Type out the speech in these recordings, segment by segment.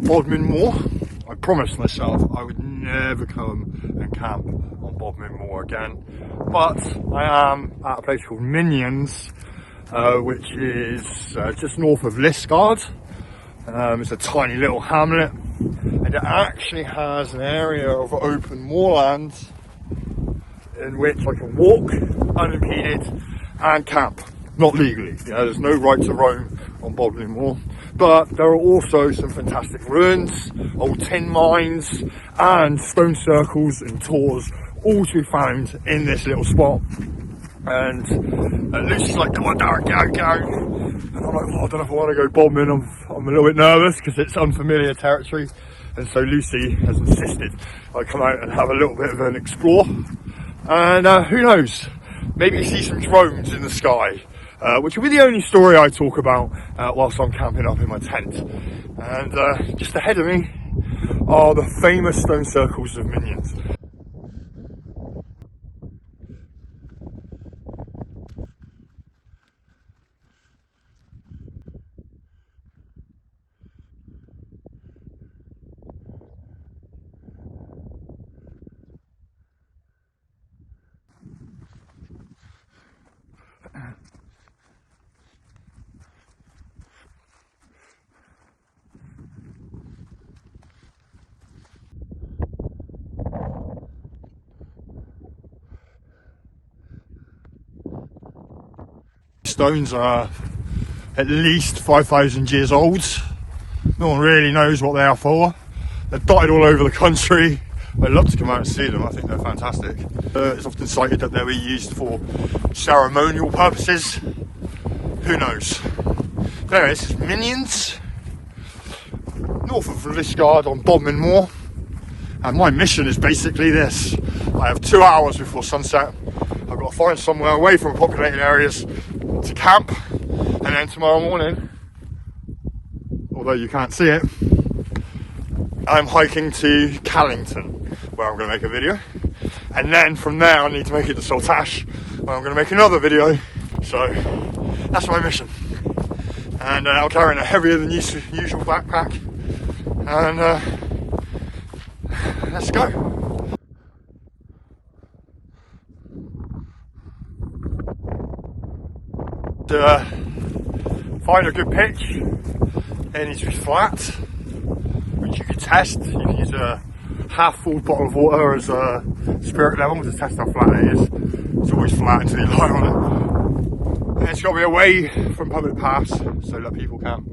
Bodmin Moor. I promised myself I would never come and camp on Bodmin Moor again, but I am at a place called Minions, which is just north of Liskeard. It's a tiny little hamlet, and it actually has an area of open moorland in which I can walk unimpeded and camp, not legally. There's no right to roam on Bodmin Moor, but there are also some fantastic ruins, old tin mines, and stone circles and tors, all to be found in this little spot. And Lucy's like, "Come on, Darren, go." And I'm like, "Oh, I don't know if I want to go Bodmin. I'm a little bit nervous because it's unfamiliar territory." And so Lucy has insisted I come out and have a little bit of an explore. And who knows, maybe see some drones in the sky, which will be the only story I talk about whilst I'm camping up in my tent. And just ahead of me are the famous stone circles of Minions. Stones are at least 5,000 years old. No one really knows what they are for. They're dotted all over the country. I'd love to come out and see them. I think they're fantastic. It's often cited that they were used for ceremonial purposes. Who knows? But anyway, this is Minions, north of Liskeard on Bodmin Moor. And my mission is basically this. I have 2 hours before sunset. I've got to find somewhere away from populated areas to camp, and then tomorrow morning, although you can't see it, I'm hiking to Callington, where I'm going to make a video, and then from there I need to make it to Saltash, where I'm going to make another video. So that's my mission, and I'll carry in a heavier than usual backpack, and let's go. To find a good pitch, it needs to be flat, which you can test. You can use a half-full bottle of water as a spirit level to test how flat it is. It's always flat until you lie on it. And it's got to be away from public paths so that people can't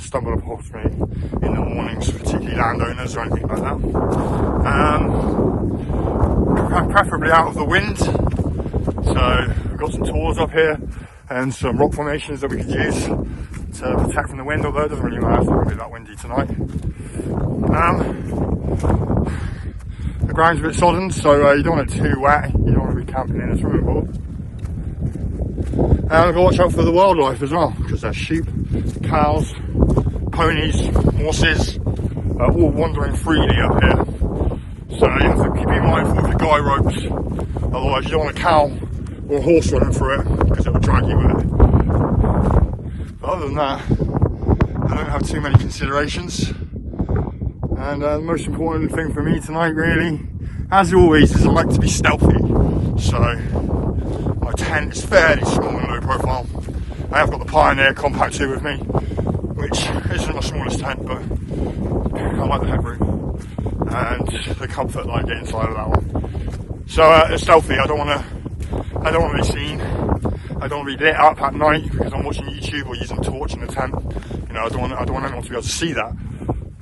stumble upon me in the mornings, particularly landowners or anything like that. Preferably out of the wind. So we've got some tors up here and some rock formations that we could use to protect from the wind, although it doesn't really matter, it's not going to be that windy tonight. The ground's a bit sodden, so you don't want it too wet, you don't want to be camping in a swimming pool. And I've got to watch out for the wildlife as well, because there's sheep, cows, ponies, horses, all wandering freely up here. So you have to be mindful of your guy ropes, otherwise you don't want a cow or a horse running through it, because it will drag you with it. But other than that, I don't have too many considerations. And the most important thing for me tonight, really, as always, is I like to be stealthy. So my tent is fairly small and low profile. I have got the Pioneer Compact 2 with me, which isn't my smallest tent, but I like the headroom and the comfort that I get inside of that one. So it's stealthy. I don't want to be seen. I don't want to be lit up at night because I'm watching YouTube or using a torch in the tent. You know, I don't want anyone to be able to see that.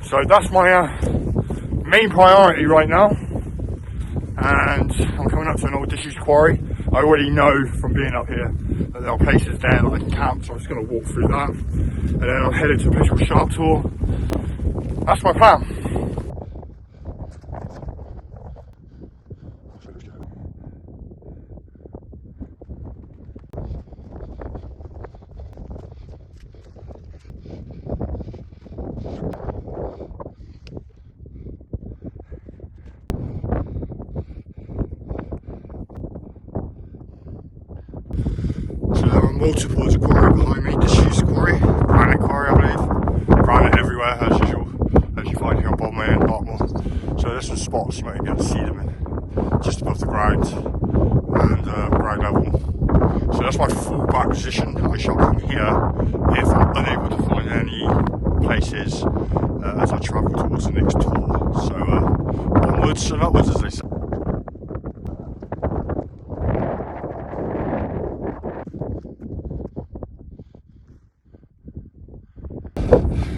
So that's my main priority right now. And I'm coming up to an old disused quarry. I already know from being up here that there are places there that I can camp, so I'm just going to walk through that. And then I'm headed to a place called Sharp Tor. That's my plan. Multiple quarry behind me, disused quarry, granite quarry I believe, granite everywhere as usual. spots you might even be able to see them in, just above the ground and ground level. So that's my fallback position. I shall come here if I'm unable to find any places as I travel towards the next tour. So onwards and upwards, as they say.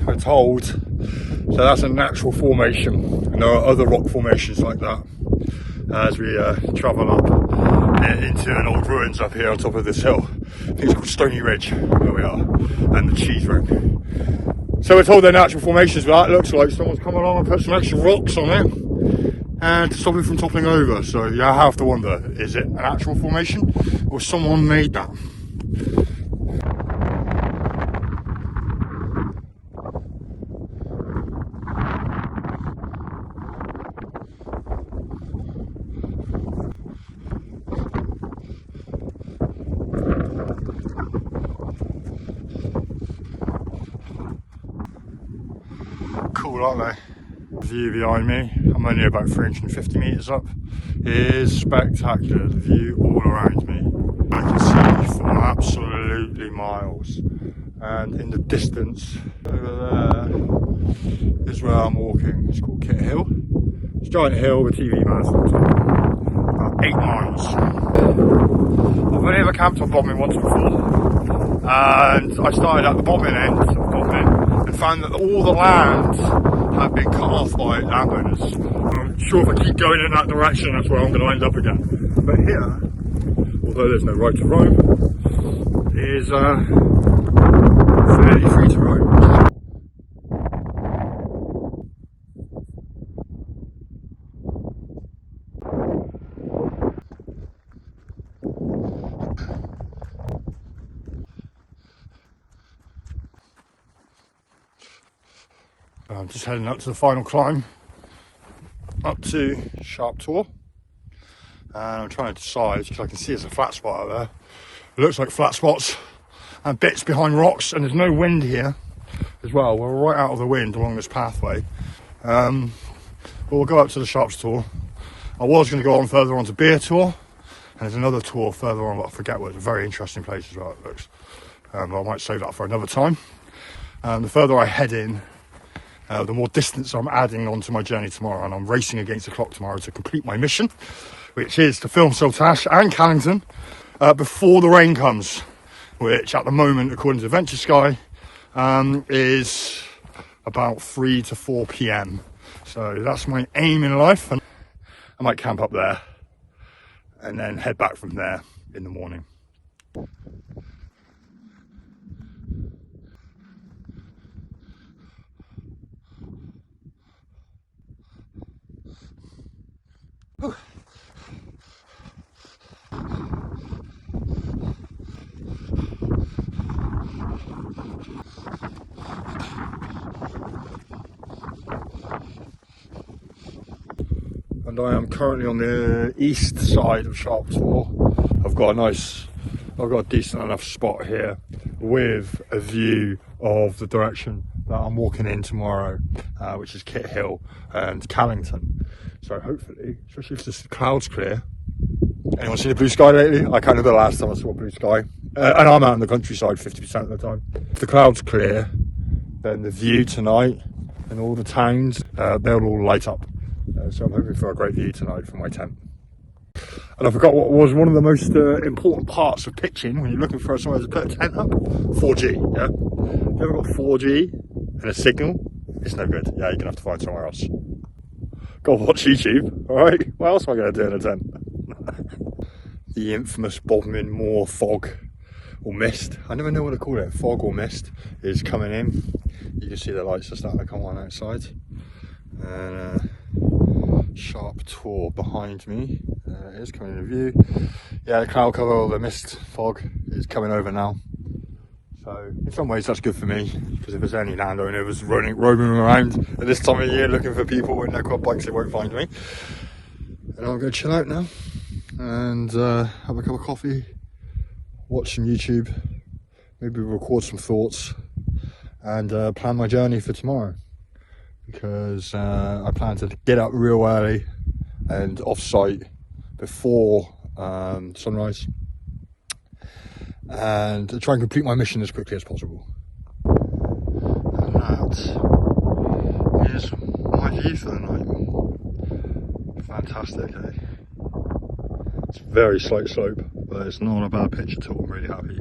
We're told, so that's a natural formation, and there are other rock formations like that as we travel up into an old ruins up here on top of this hill. I think it's called Stony Ridge, where we are, and the Cheese Ring. So we're told they're natural formations, but that looks like someone's come along and put some extra rocks on it and to stop it from toppling over. So yeah, I have to wonder, is it an actual formation or someone made that? Cool, aren't they? The view behind me, I'm only about 350 metres up, is spectacular. The view all around me, I can see for absolutely miles. And in the distance, over there, is where I'm walking. It's called Kit Hill. It's a giant hill with TV mast, about 8 miles. I've only ever camped on Bodmin once before, and I started at the Bodmin end of Bodmin and found that all the land had been cut off by landowners. I'm sure if I keep going in that direction, that's where I'm going to end up again. But here, although there's no right to roam, is fairly free to roam. I'm just heading up to the final climb, up to Sharp Tor, and I'm trying to decide, because I can see there's a flat spot out there. It looks like flat spots and bits behind rocks, and there's no wind here as well. We're right out of the wind along this pathway. But we'll go up to the Sharp Tor. I was going to go on further on to Beer Tor, and there's another tour further on, but I forget what. It's a very interesting place as well, it looks. But I might save that for another time. The further I head in, the more distance I'm adding onto my journey tomorrow, and I'm racing against the clock tomorrow to complete my mission, which is to film Saltash and Callington before the rain comes, which at the moment, according to Venture Sky, is about 3 to 4 p.m. So that's my aim in life, and I might camp up there and then head back from there in the morning. And I am currently on the east side of Sharp Tor. I've got a decent enough spot here with a view of the direction that I'm walking in tomorrow, which is Kit Hill and Callington. So hopefully, especially if the clouds clear. Anyone seen a blue sky lately? I can't remember the last time I saw a blue sky. And I'm out in the countryside 50% of the time. If the clouds clear, then the view tonight and all the towns, they'll all light up. So I'm hoping for a great view tonight from my tent. And I forgot what was one of the most important parts of pitching when you're looking for somewhere to put a tent up. 4G, yeah? If you ever got 4G and a signal, it's no good. Yeah, you're going to have to find somewhere else. Go watch YouTube, alright? What else am I going to do in a tent? The infamous Bodmin Moor fog or mist. I never know what to call it. Fog or mist is coming in. You can see the lights are starting to come on outside. And Sharp Tor behind me is coming into view. Yeah, the cloud cover or the mist fog is coming over now. So in some ways that's good for me, because if there's any landowners roaming around at this time of year looking for people in their quad bikes, they won't find me. And I'm going to chill out now and have a cup of coffee, watch some YouTube, maybe record some thoughts, and plan my journey for tomorrow. Because I plan to get up real early and off site before sunrise, and try and complete my mission as quickly as possible. And that is my view for the night. Fantastic, eh? It's a very slight slope, but it's not a bad pitch at all. I'm really happy.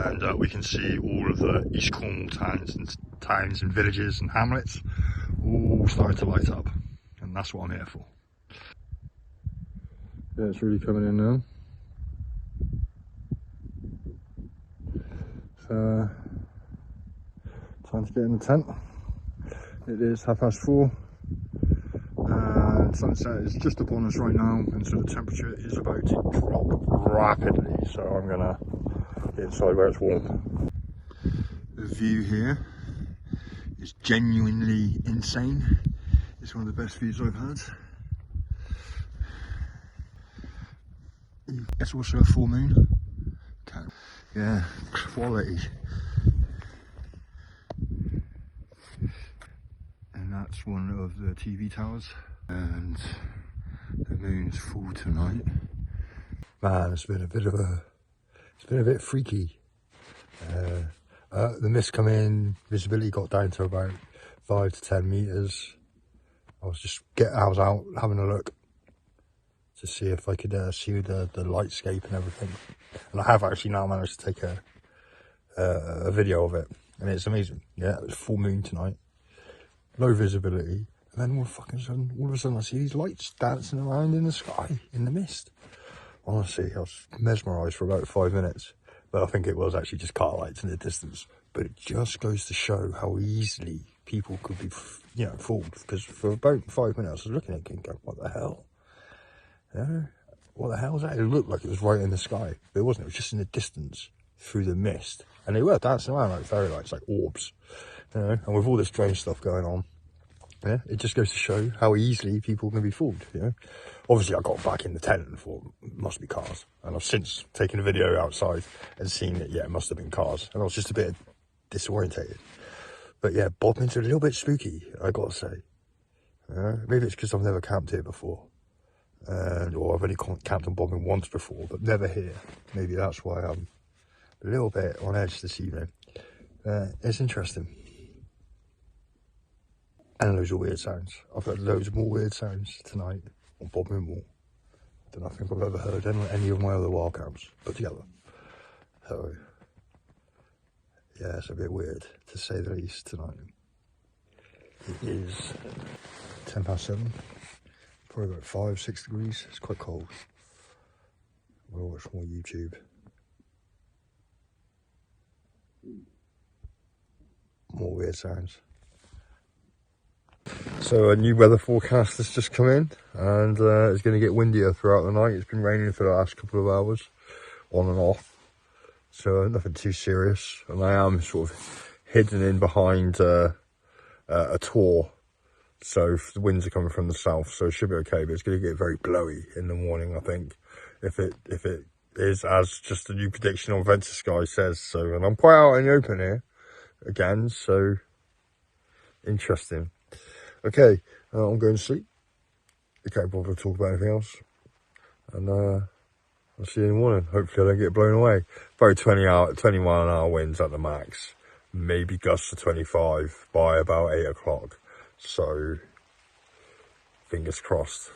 And we can see all of the East Cornwall towns and villages and hamlets all starting to light up. And that's what I'm here for. Yeah, it's really coming in now. So, time to get in the tent. It is 4:30. And sunset is just upon us right now, and so the temperature is about to drop rapidly, so I'm gonna get inside where it's warm. The view here is genuinely insane. It's one of the best views I've had. It's also a full moon. Yeah, quality. And that's one of the TV towers. And the moon is full tonight. Man, it's been a bit freaky. The mist come in, visibility got down to about 5 to 10 meters. I was out having a look to see if I could see the lightscape and everything. And I have actually now managed to take a video of it, and it's amazing. Yeah, it was full moon tonight, low visibility. And then all of a sudden I see these lights dancing around in the sky, in the mist. Honestly, I was mesmerised for about 5 minutes. But I think it was actually just car lights in the distance. But it just goes to show how easily people could be, fooled. Because for about 5 minutes I was looking at it and going, what the hell? What the hell was that? It looked like it was right in the sky. But it wasn't. It was just in the distance through the mist. And they were dancing around like fairy lights, like orbs. And with all this strange stuff going on, yeah, it just goes to show how easily people can be fooled. Obviously I got back in the tent and thought it must be cars, and I've since taken a video outside and seen that it must have been cars, and I was just a bit disorientated. But yeah, Bodmin's a little bit spooky, I gotta say. Maybe it's because I've never camped here before, or I've only camped on Bodmin once before, but never here. Maybe that's why I'm a little bit on edge this evening. It's interesting. And loads of weird sounds. I've heard loads more weird sounds tonight on Bodmin Moor than I think I've ever heard any of my other wild camps put together. So, yeah, it's a bit weird to say the least tonight. It is 7:10, probably about 5-6 degrees. It's quite cold. We'll watch more YouTube. More weird sounds. So a new weather forecast has just come in, and it's going to get windier throughout the night. It's been raining for the last couple of hours, on and off, so nothing too serious. And I am sort of hidden in behind a tor, so the winds are coming from the south, so it should be okay. But it's going to get very blowy in the morning, I think, if it is as just the new prediction on Venture Sky says. So, and I'm quite out in the open here again, so interesting. Okay, I'm going to sleep. I can't bother to talk about anything else. And I'll see you in the morning. Hopefully I don't get blown away. About 20 mile an hour winds at the max. Maybe gusts to 25 by about 8 o'clock. So, fingers crossed.